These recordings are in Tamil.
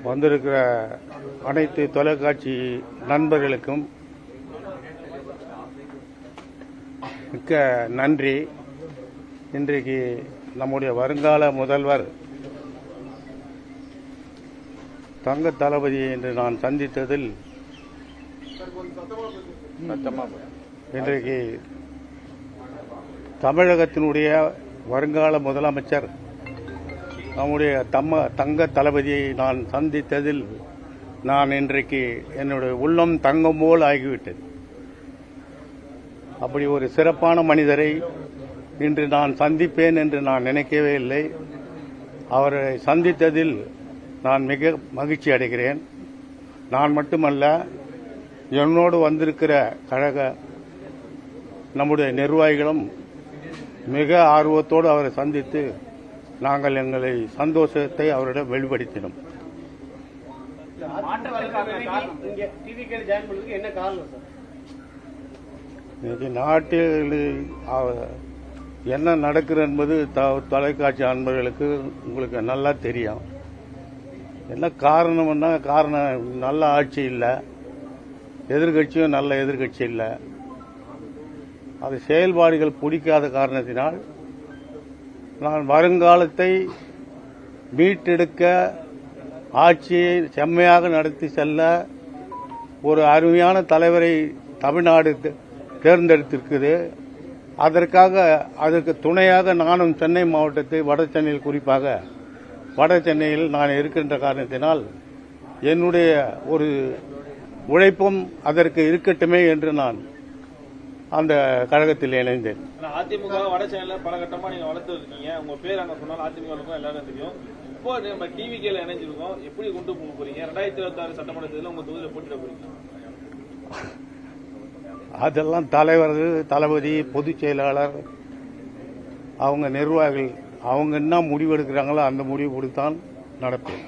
வந்திருக்கிற அனைத்து தொலைக்காட்சி நண்பர்களுக்கும் மிக்க நன்றி. இன்றைக்கு நம்முடைய வருங்கால முதல்வர் தங்க தளபதி என்று நான் சந்தித்ததில் இன்றைக்கு தமிழகத்தினுடைய வருங்கால முதலமைச்சர் நம்முடைய தங்க தளபதியை நான் சந்தித்ததில் நான் இன்றைக்கு என்னுடைய உள்ளம் தங்கம் போல் ஆகிவிட்டது. அப்படி ஒரு சிறப்பான மனிதரை இன்று நான் சந்திப்பேன் என்று நான் நினைக்கவே இல்லை. அவரை சந்தித்ததில் நான் மிக மகிழ்ச்சி அடைகிறேன். நான் மட்டுமல்ல, என்னோடு வந்திருக்கிற கழக நம்முடைய நிர்வாகிகளும் மிக ஆர்வத்தோடு அவரை சந்தித்து நாங்கள் எங்களை சந்தோஷத்தை அவரிடம் வெளிப்படுத்தினோம். இன்னைக்கு நாட்டில் என்ன நடக்கிறது என்பது தொலைக்காட்சி நண்பர்களுக்கு உங்களுக்கு நல்லா தெரியும். என்ன காரணம்னா, நல்ல ஆட்சி இல்லை, எதிர்கட்சியும் நல்ல எதிர்கட்சி இல்லை. அது செயல்பாடுகள் பிடிக்காத காரணத்தினால் நான் வருங்காலத்தை மீட்டெடுக்க ஆட்சியை செம்மையாக நடத்தி செல்ல ஒரு அருமையான தலைவரை தமிழ்நாடு தேர்ந்தெடுத்திருக்குது. அதற்கு துணையாக நானும் சென்னை மாவட்டத்தை வட சென்னையில், குறிப்பாக வட சென்னையில் நான் இருக்கின்ற காரணத்தினால் என்னுடைய ஒரு உழைப்பும் அதற்கு இருக்கட்டுமே என்று நான் அந்த கழகத்தில் இணைந்தேன். அதிமுக வட சென்னையில பல கட்டமா நீங்க வளர்த்து இருக்கீங்க. உங்க பேர் அங்க சொன்னாலும் அதிமுக எல்லாரும் தெரியும். இப்போ நம்ம டிவிகேல இணைஞ்சிருக்கோம். எப்படி கொண்டு போக போறீங்க? 2026 சட்டமன்ற தேர்தலில் உங்க தொகுதியில் போட்டியிட போறீங்க? அதெல்லாம் தலைவர், தளபதி, பொதுச் செயலாளர், அவங்க நிர்வாகிகள் அவங்க என்ன முடிவு எடுக்கிறாங்களோ அந்த முடிவு கொடுத்தான் நடப்பேன்.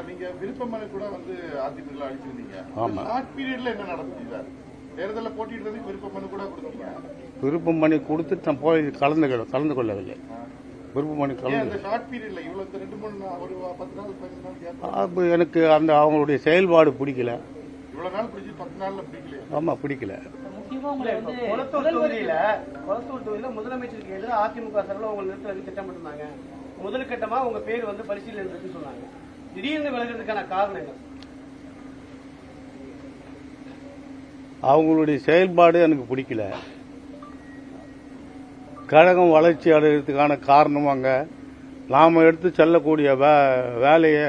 நீங்க விருப்ப மனு கூட வந்து அதிமுக அளிச்சிருந்தீங்க. ஆமா. ஷார்ட் பீரியட்ல என்ன நடந்துச்சு? தேர்தலில் போட்டியிடுறதுக்கு விருப்ப மனு கூட கொடுத்தீங்க. விருப்ப மனு கொடுத்துட்டு நான் போய் கலந்து கொள்ளவில்லை. விருப்ப மனு ஷார்ட் பீரியட்ல இவ்வளவு 2-3 ஒரு 10 நாள் 15 நாள் எனக்கு அந்த அவங்களுடைய செயல்பாடு பிடிக்கல. இவ்வளவு நாள் பிடிச்சி 10 நாள்ல பிடிக்கல. ஆமா, பிடிக்கல. கொளத்தூர் தொகுதியில முதலமைச்சருக்கு எதிராக அதிமுக சார்பில் உங்களை நிறுத்துவதற்கு திட்டமிட்டிருந்தாங்க. முதல் கட்டமா உங்க பேர் வந்து பரிசீலனை இருக்குன்னு சொன்னாங்க. திடீர்னு விலகிறதுக்கான காரணம் என்ன? அவங்களுடைய செயல்பாடு எனக்கு பிடிக்கல. கழகம் வளர்ச்சி அடைகிறதுக்கான காரணம் அங்க நாம எடுத்து செல்லக்கூடிய வேலையை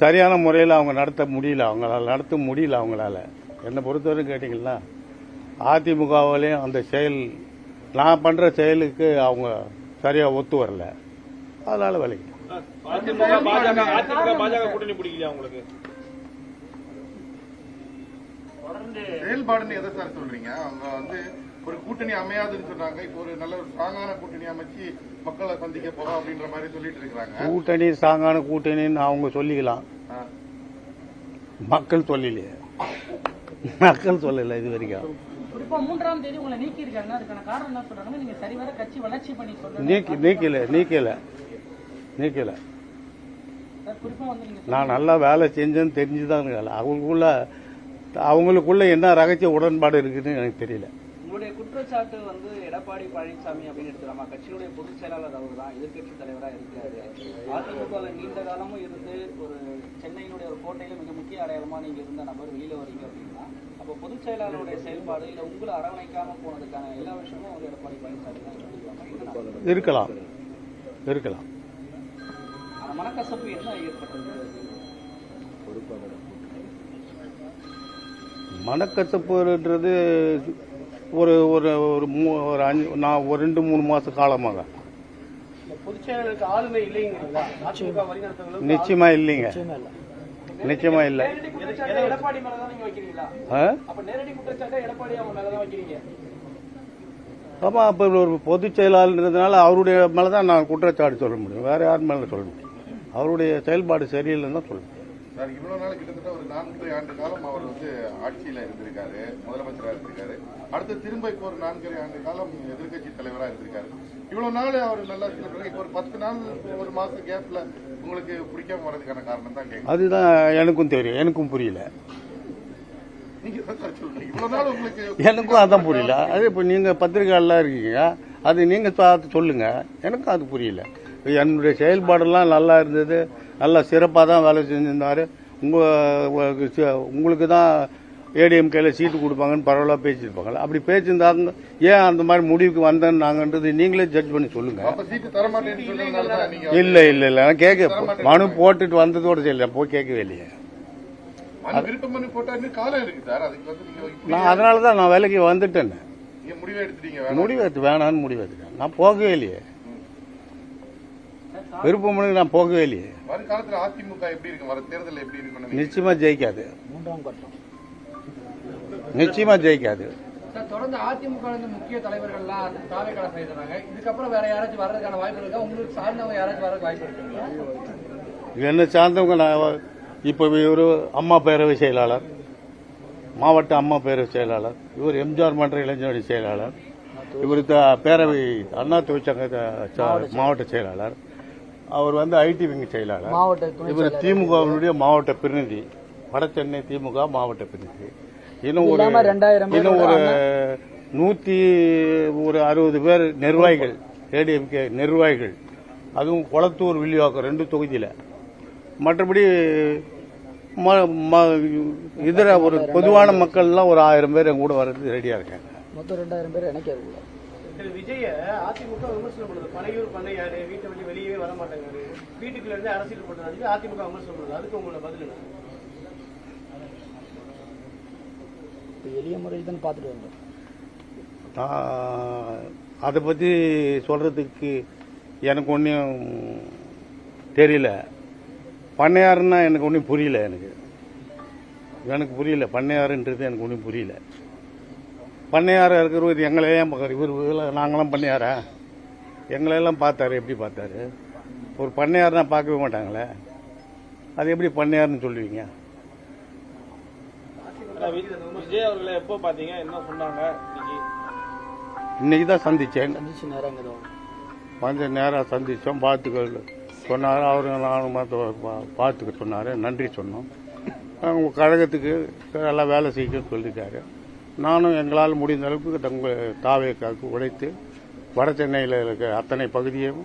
சரியான முறையில் அவங்க நடத்த முடியல. அவங்களால என்னை பொறுத்தவரை கேட்டீங்கன்னா, அதிமுகவிலையும் அந்த செயல் நான் பண்ற செயலுக்கு அவங்க சரியா ஒத்து வரல. அதனால விலகி. பாஜக கூட்டணி பிடிக்கலையா உங்களுக்கு? செயல்பாடுன்னு எதை சார் சொல்றீங்க? அவங்க வந்து ஒரு கூட்டணி அமையாதுன்னு சொன்னாங்க. இப்போ ஒரு நல்ல ஒரு ஸ்ட்ராங்கான கூட்டணி அமைச்சு மக்களை சந்திக்க போறோம் அப்படின்ற மாதிரி சொல்லிட்டு இருக்காங்க. கூட்டணி ஸ்ட்ராங்கான கூட்டணின்னு அவங்க சொல்லிக்கலாம், மக்கள் சொல்லலையே. மக்கள் சொல்லல இது வரைக்கும். குறிப்பா 3ஆம் தேதி உங்களை நீக்கி இருக்காங்க. அதுக்கான காரணம் என்ன சொல்றாங்க? நீங்க சரிவர கட்சி வளர்ச்சி பண்ணி சொல்றீங்க. நீக்கல. நான் நல்லா வேலை செஞ்சேன்னு தெரிஞ்சுதான். அவங்களுக்குள்ள என்ன ரகசிய உடன்பாடு இருக்குன்னு எனக்கு தெரியல. உங்களுடைய குற்றச்சாட்டு வந்து எடப்பாடி பழனிசாமி அப்படின்னு எடுத்துக்கலாமா? கட்சியினுடைய பொதுச் செயலாளர் அவர் தான் எதிர்கட்சி தலைவராக இருக்கிறாரு. அதிமுக நீண்ட காலமும் இருந்து ஒரு சென்னையினுடைய ஒரு கோட்டையில மிக முக்கிய அடையாளமா நீங்க இருந்த நபர் வெளியில வரீங்க அப்படின்னா, அப்போ பொதுச் செயலாளருடைய செயல்பாடு இல்ல உங்களை அரவணைக்காம போனதுக்கான எல்லா விஷயமும் வந்து எடப்பாடி பழனிசாமி தான் இருக்கலாம். ஆனா மனக்கசப்பு என்ன ஏற்பட்டது? மனக்கசப்புன்றது ஒரு 2-3 மாச காலமாக பொதுச்செயலாளருக்கு ஆளுமை இல்லைங்கிறீங்களா? நிச்சயமா இல்லைங்க. நிச்சயமா இல்ல. எடப்பாடி மேலதான் நீங்க வைக்கிறீங்களா? அப்ப நேரடி குற்றச்சாட்டை எடப்பாடி அவங்க மேலதான் வைக்கிறீங்க. ஆமா, அப்ப ஒரு பொதுச் செயலாளர்ன்றதுனால அவருடைய மேலதான் நான் குற்றச்சாட்டு சொல்ல முடியும். வேற யார் மேல சொல்ல முடியும்? அவருடைய செயல்பாடு சரியில்லைன்னு தான் சொல்லுவேன். சார், இவ்வளவு நாள் கிட்டத்தட்ட ஒரு 4 ஆண்டு காலம் அவர் வந்து ஆட்சியில இருந்திருக்காரு, முதலமைச்சராக இருந்திருக்காரு. அடுத்து திரும்ப இப்போ ஒரு 4 ஆண்டு காலம் எதிர்கட்சி தலைவராக இருந்திருக்காரு. இவ்வளவு நாள் அவர் நல்லா இப்போ ஒரு 10 நாள், ஒரு மாசம் கேப்ல உங்களுக்கு பிடிக்காம வர்றதுக்கான காரணம் தான் கேட்க. அதுதான் எனக்கும் தெரியும், எனக்கும் புரியல. நீங்க தான் சார் சொல்றீங்க. இவ்வளவு நாள் உங்களுக்கு எனக்கும் அதான் புரியல. அது இப்போ நீங்க பத்திரிகையாளர் இருக்கீங்க, அது நீங்க பார்த்து சொல்லுங்க. எனக்கும் அது புரியல. என்னுடைய செயல்பாடெல்லாம் நல்லா இருந்தது, நல்லா சிறப்பாக தான் வேலை செஞ்சிருந்தாரு. உங்களுக்கு தான் ஏடிஎம்கேல சீட்டு கொடுப்பாங்கன்னு பரவாயில்ல பேசியிருப்பாங்க. அப்படி பேசியிருந்தாங்க, ஏன் அந்த மாதிரி முடிவுக்கு வந்தேன்னு நாங்கன்றது நீங்களே ஜட்ஜ் பண்ணி சொல்லுங்க. அப்ப சீட்டு தர மாட்டேன்னு சொன்னதுனால தான் நீங்க இல்ல நான் கேட்க மனு போட்டுட்டு வந்ததோட சரி, போய் கேட்கவே இல்லையே. மனு விருப்பம் பண்ணி போட்டா இன்னும் காலம் இருக்கு சார். அதுக்கு வந்து நீங்க நான் அதனாலதான் நான் வேலைக்கு வந்துட்டேன். நீங்க முடிவு எடுத்துட்டீங்க. முடிவெடுத்து வேணான்னு முடிவெடுத்தேன். நான் போகவே இல்லையே, விருப்பம் பண்ணி நான் போகவே இல்லையே. வருங்காலத்துல அதிமுக எப்படி இருக்கு, வர தேர்தல் எப்படி இருக்கு? நிச்சயமா ஜெயிக்காது, நிச்சயமா ஜெயிக்காது. சார், தொடர்ந்து அதிமுக முக்கிய தலைவர்கள்லாம் தாவேக்கால செய்யறாங்க. இதுக்கப்புறம் வேற யாராச்சும் வர்றதுக்கான வாய்ப்பு இருக்கா? உங்களுக்கு சார்ந்தவங்க யாராச்சும் வர்றதுக்கு வாய்ப்பு இருக்குங்களா? என்ன சார்ந்தவங்க நான் இப்ப இவரு அம்மா பேரவை செயலாளர், மாவட்ட அம்மா பேரவை செயலாளர், இவர் எம்ஜிஆர் மன்ற இளைஞரணி செயலாளர், இவர் பேரவை அண்ணா தொழிற்சங்க மாவட்ட செயலாளர், அவர் வந்து ஐடி விங் செயலாளர், இவர் திமுகவினுடைய மாவட்ட பிரதிநிதி, வட சென்னை திமுக மாவட்ட பிரதிநிதி. இன்னும் ஒரு 160 பேர் நிர்வாகிகள், ஏடிஎம்கே நிர்வாகிகள், அதுவும் கொளத்தூர் வில்லிவாக்கம் 2 தொகுதியில. மற்றபடி இதர ஒரு பொதுவான மக்கள்லாம் ஒரு 1000 பேர் எங்க கூட வர்றது ரெடியா இருக்காங்க. மொத்தம் 2000 பேர் எனக்கு விஜய அதிமுக விமர்சனம் பண்ணுது. பனையூர் பண்ணையாரு வீட்டை விட்டு வெளியே வர மாட்டேங்காரு, வீட்டுக்குள்ள இருந்து அரசியல் பண்றாங்க, அதிமுக விமர்சனம் பண்ணுது. அதுக்கு உங்களோட பதில் என்ன? எளிய முறையில் தான் பார்த்துட்டு வந்தோம். அதை பத்தி சொல்றதுக்கு எனக்கு ஒன்றும் தெரியல. பண்ணையாருன்னா எனக்கு ஒன்றும் புரியல. எனக்கு புரியல பண்ணையாருன்றது, எனக்கு ஒன்றும் புரியல. பண்ணையாரா இருக்கிறவர் எங்களையும் இவர் நாங்களாம் பண்ணையாரா? எங்களையெல்லாம் பார்த்தாரு, எப்படி பார்த்தாரு? ஒரு பண்ணையாருனா பார்க்கவே மாட்டாங்களே, அது எப்படி பண்ணையாருன்னு சொல்லுவீங்க? விஜய் அவர்களை எப்போ பாத்தீங்க, என்ன சொன்னாங்க? இன்னைக்கு தான் சந்திச்சேன். கொஞ்சம் நேரம் சந்திச்சோம், வாழ்த்துக்கள் சொன்னார். அவரு நானும் வாழ்த்துக்க சொன்னாரு, நன்றி சொன்னோம். கழகத்துக்கு எல்லாம் வேலை செய்யணும்னு சொல்லியிருக்காரு. நானும் எங்களால் முடிந்த அளவுக்கு தாவேக்காவுக்கு உழைத்து வட சென்னையில் இருக்க அத்தனை பகுதியும்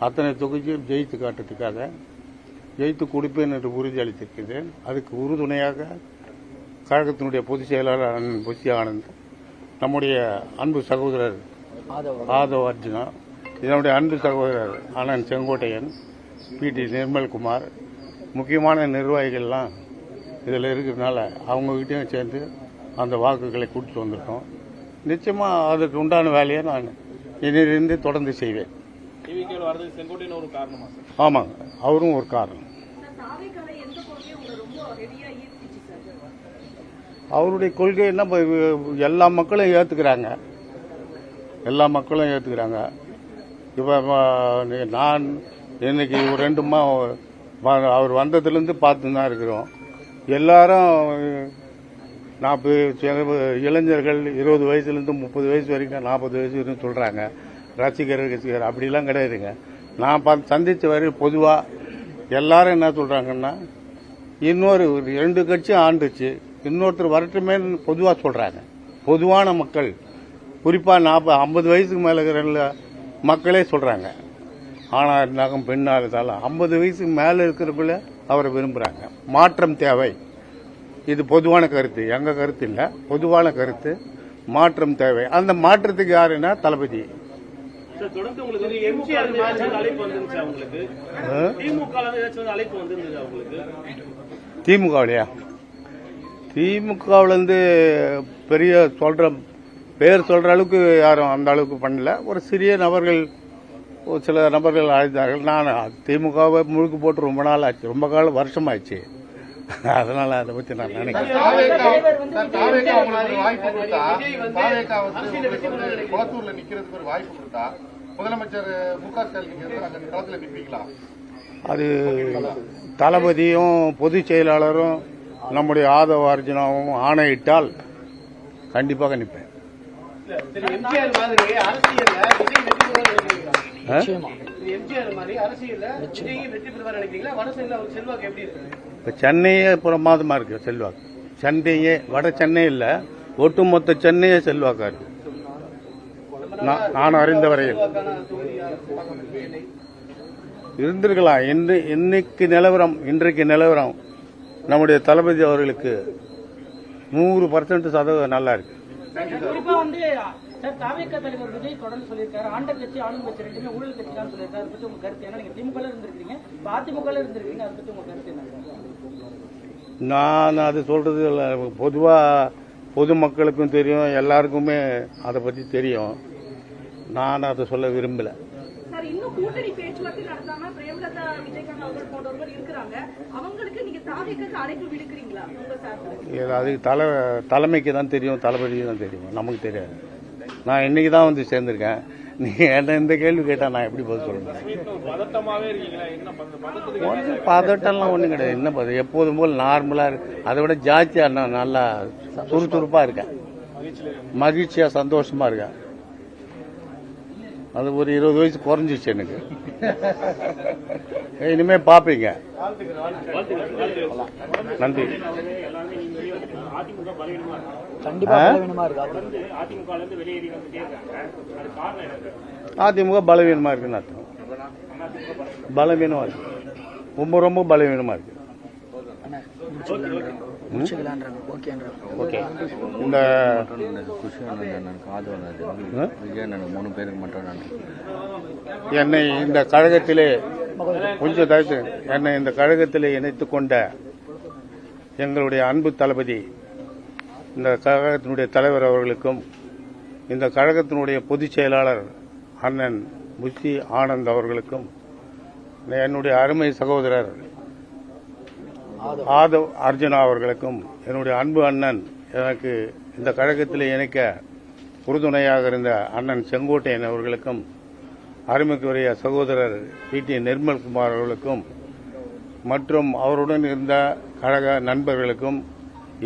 அத்தனை தொகுதியும் ஜெயித்து காட்டுறதுக்காக ஜெயித்து கொடுப்பேன் என்று உறுதி அளித்திருக்கிறேன். அதுக்கு உறுதுணையாக கழகத்தினுடைய பொதுச் செயலாளர் அண்ணன் புஷி ஆனந்த், நம்முடைய அன்பு சகோதரர் ஆதவ் அர்ஜுனா, இதனுடைய அன்பு சகோதரர் அண்ணன் செங்கோட்டையன், பிடி நிர்மல்குமார், முக்கியமான நிர்வாகிகள்லாம் இதில் இருக்கிறதுனால அவங்ககிட்டையும் சேர்ந்து அந்த வாக்குகளை கூட்டிட்டு வந்திருக்கோம். நிச்சயமா அதுக்கு உண்டான வேலையை நான் இனிலிருந்து தொடர்ந்து செய்வேன். ஒரு காரணமா? ஆமாங்க, அவரும் ஒரு காரணம். அவருடைய கொள்கை என்ன, எல்லா மக்களும் ஏத்துக்கிறாங்க, எல்லா மக்களும் ஏத்துக்கிறாங்க. இப்ப நான் இன்னைக்கு 2 அவர் வந்ததுலேருந்து பார்த்து தான் இருக்கிறோம். எல்லாரும் 40 இளைஞர்கள் 20 வயசுலேருந்து 30 வயசு வரைக்கும் 40 வயசு வரைக்கும் சொல்றாங்க. ரசிகர் அப்படிலாம் கிடையாதுங்க. நான் சந்திச்ச வரையில் பொதுவாக எல்லாரும் என்ன சொல்றாங்கன்னா, இன்னொரு 2 கட்சி ஆண்டுச்சு, இன்னொருத்தர் வரட்டுமே பொதுவாக சொல்றாங்க. பொதுவான மக்கள், குறிப்பா 50 வயசுக்கு மேல இருக்கிற மக்களே சொல்றாங்க. ஆனா இருந்தாலும் பெண்ணா இருந்தாலும் 50 வயசுக்கு மேல இருக்கிறப்பல அவரை விரும்புறாங்க. மாற்றம் தேவை, இது பொதுவான கருத்து, எங்க கருத்து இல்ல, பொதுவான கருத்து. மாற்றம் தேவை. அந்த மாற்றத்துக்கு யாருன்னா தளபதி. தொடர்ந்து உங்களுக்கு எம்ஜிஆர் அழைப்பு வந்துருச்சு, அவங்களுக்கு அழைப்பு வந்துருந்தது அவங்களுக்கு திமுகவிலையா? திமுகவிலிருந்து பெரிய பேர் சொல்ற அளவுக்கு யாரும் அந்த அளவுக்கு பண்ணல. ஒரு சிறிய நபர்கள், ஒரு சில நபர்கள் அழைத்தார்கள். நான் திமுகவை முழுக்க போட்டு ரொம்ப நாள் ஆச்சு, ரொம்ப காலம் வருஷம் ஆச்சு. அதனால அதை பத்தி நான் நினைக்கிறேன். குளத்தூர்ல நிக்கிறதுக்கு ஒரு வாய்ப்பு கொடுத்தா முதலமைச்சர் மு.க. ஸ்டாலின் அங்க களத்துல நிற்பீங்களா? அது தளபதியும் பொதுச் செயலாளரும் நம்முடைய ஆதவ அர்ஜுனாவும் ஆணையிட்டால் கண்டிப்பாக நிற்பேன். எம்ஜிஆர் மாதிரி அரசியல்ல எம்ஜிஆர் மாதிரி அரசியல்ல விஜயும் வெற்றி பெறுவார் நினைக்கிறீங்களா? வட சைடுல அவர் செல்வாக்கு எப்படி இருக்கு? இப்போ சென்னையே பிரமாதமாக இருக்கு செல்வாக்கு. சென்னையே வட சென்னை இல்லை, ஒட்டுமொத்த சென்னையே செல்வாக்கா இருக்கு. நான் அறிந்த வரையில் இருந்திருக்கலாம். இன்றைக்கு நிலவரம் நம்முடைய தளபதி அவர்களுக்கு 100% சதவீதம் நல்லா இருக்கு. குறிப்பா வந்து சார் தாவேக தலைவர் விஜய் தொடர்ந்து சொல்லியிருக்காரு, ஆண்ட கட்சி ஆளும் கட்சி ரெண்டுமே ஊழல் கட்சி தான் சொல்லியிருக்காரு. அதை பத்தி உங்க கருத்து என்ன? நீங்க திமுக இருந்திருக்கீங்க, அதிமுக இருந்திருக்கீங்க, அதை பத்தி உங்க கருத்து என்ன? நான் அது சொல்றது இல்லை. பொதுவா பொதுமக்களுக்கும் தெரியும், எல்லாருக்குமே அதை பத்தி தெரியும். நான் அதை சொல்ல விரும்பல. சார், இன்னும் கூட்டணி பேச்சுவார்த்தை நடத்தாம பிரேமலதா விஜயகாந்த் அவர்கள் போன்றவர்கள் இருக்கிறாங்க. அவங்களுக்கு நீங்க தாவேக்கு அழைப்பு விடுக்கிறீங்களா உங்க சார்பில்? அது தலைமைக்கு தான் தெரியும், தளபதிக்கு தான் தெரியும், நமக்கு தெரியாது. நான் இன்னைக்கு தான் வந்து சேர்ந்திருக்கேன். நீங்க என்ன இந்த கேள்வி கேட்டா நான் எப்படி பதில் சொல்றேன்? பதட்டமாவே இருக்கீங்களா? என்ன பதட்டத்துக்கு ஒன்றும் பதட்டம்லாம் ஒன்றும் கிடையாது. என்ன பதம், எப்போதும் போல் நார்மலா இருக்கு. அதை விட ஜாஸ்தியா நான் நல்லா சுறுசுறுப்பா இருக்கேன், மகிழ்ச்சியா சந்தோஷமா இருக்கேன். அது ஒரு 20 வயசு குறைஞ்சிச்சு எனக்கு. இனிமே பாப்பீங்க. நன்றி. அதிமுக பலவீனமா இருக்குன்னு அர்த்தம். பலவீனமா இருக்கு, ரொம்ப ரொம்ப பலவீனமா இருக்கு. ஓகே, இந்த என்னை இந்த கழகத்திலே கொஞ்சம் தவிர்த்து என்னை இந்த கழகத்திலே இணைத்துக் கொண்ட எங்களுடைய அன்பு தளபதி, இந்த கழகத்தினுடைய தலைவர் அவர்களுக்கும், இந்த கழகத்தினுடைய பொதுச் செயலாளர் அண்ணன் புஷி ஆனந்த் அவர்களுக்கும், என்னுடைய அருமை சகோதரர் ஆதவ் அர்ஜுனா அவர்களுக்கும், என்னுடைய அன்பு அண்ணன், எனக்கு இந்த கழகத்தில் இணைக்க உறுதுணையாக இருந்த அண்ணன் செங்கோட்டையன் அவர்களுக்கும், அருமைக்குரிய சகோதரர் PT நிர்மல்குமார் அவர்களுக்கும் மற்றும் அவருடன் இருந்த கழக நண்பர்களுக்கும்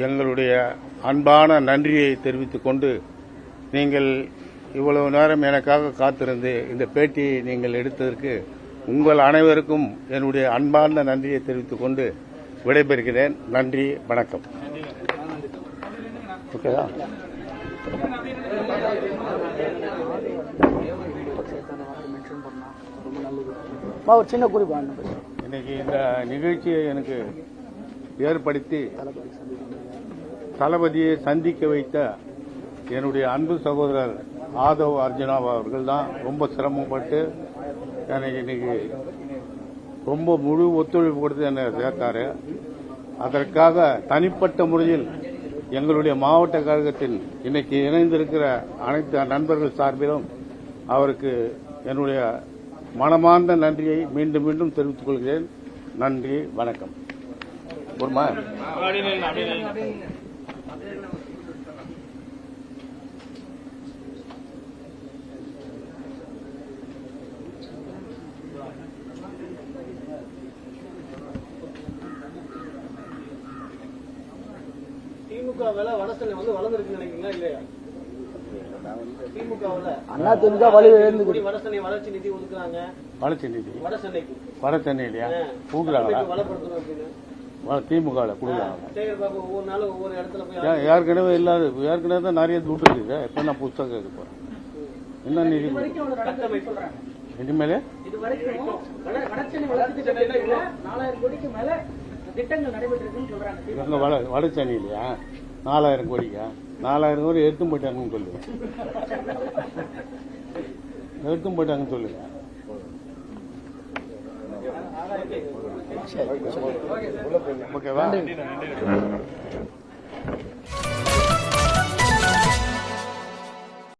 எங்களுடைய அன்பான நன்றியை தெரிவித்துக் கொண்டு, நீங்கள் இவ்வளவு நேரம் எனக்காக காத்திருந்து இந்த பேட்டியை நீங்கள் எடுத்ததற்கு உங்கள் அனைவருக்கும் என்னுடைய அன்பான நன்றியை தெரிவித்துக் கொண்டு விடைபெறுகிறேன். நன்றி, வணக்கம். ஓகேதா? சின்ன குறிப்பா இன்னைக்கு இந்த நிகழ்ச்சியை எனக்கு ஏற்படுத்தி தளபதியை சந்திக்க வைத்த என்னுடைய அன்பு சகோதரர் ஆதவ் அர்ஜுனா அவர்கள் தான் ரொம்ப சிரமப்பட்டு எனக்கு இன்னைக்கு ரொம்ப முழு ஒத்துழைப்பு கொடுத்து என்னை சேர்த்தாரு. அதற்காக தனிப்பட்ட முறையில் எங்களுடைய மாவட்ட கழகத்தில் இன்னைக்கு இணைந்திருக்கிற அனைத்து நண்பர்கள் சார்பிலும் அவருக்கு என்னுடைய மனமார்ந்த நன்றியை மீண்டும் மீண்டும் தெரிவித்துக் கொள்கிறேன். நன்றி, வணக்கம். ஒருமா திமுக வேலை வடசென்னை வந்து வளர்ந்துருக்கு நினைக்கிறீங்களா இல்லையா? அதிமுக வலி வடசென்னை வளர்ச்சி நிதி ஒதுக்குறாங்க. வளர்ச்சி நிதி வடசென்னைக்கு வடசென்னையிலையா கொடுக்குறாங்களா? வளப்படுத்தணும் அப்படின்னு திமுக கொடுக்குறாங்க. சேகர் பாபு ஒவ்வொரு நாளும் ஒவ்வொரு இடத்துல போய் ஏற்கனவே இல்லாத, ஏற்கனவே தான் நிறைய துட்டு இருக்குது. இப்ப நான் புத்தகம் கேட்க போறேன். என்ன நிதி இனிமேலே இது வரைக்கும் வடசென்னை வளர்ச்சி திட்டத்தில் 4000 கோடிக்கு மேல திட்டங்கள் நடைபெற்றிருக்குன்னு சொல்றாங்க. எங்க வட சென்னையிலையா 4000 கோடிக்கா? 4000 கோடி எடுத்தும் போயிட்டாங்கன்னு சொல்லுங்க. எடுத்தும் போயிட்டாங்கன்னு சொல்லுங்க. ஓகேவா?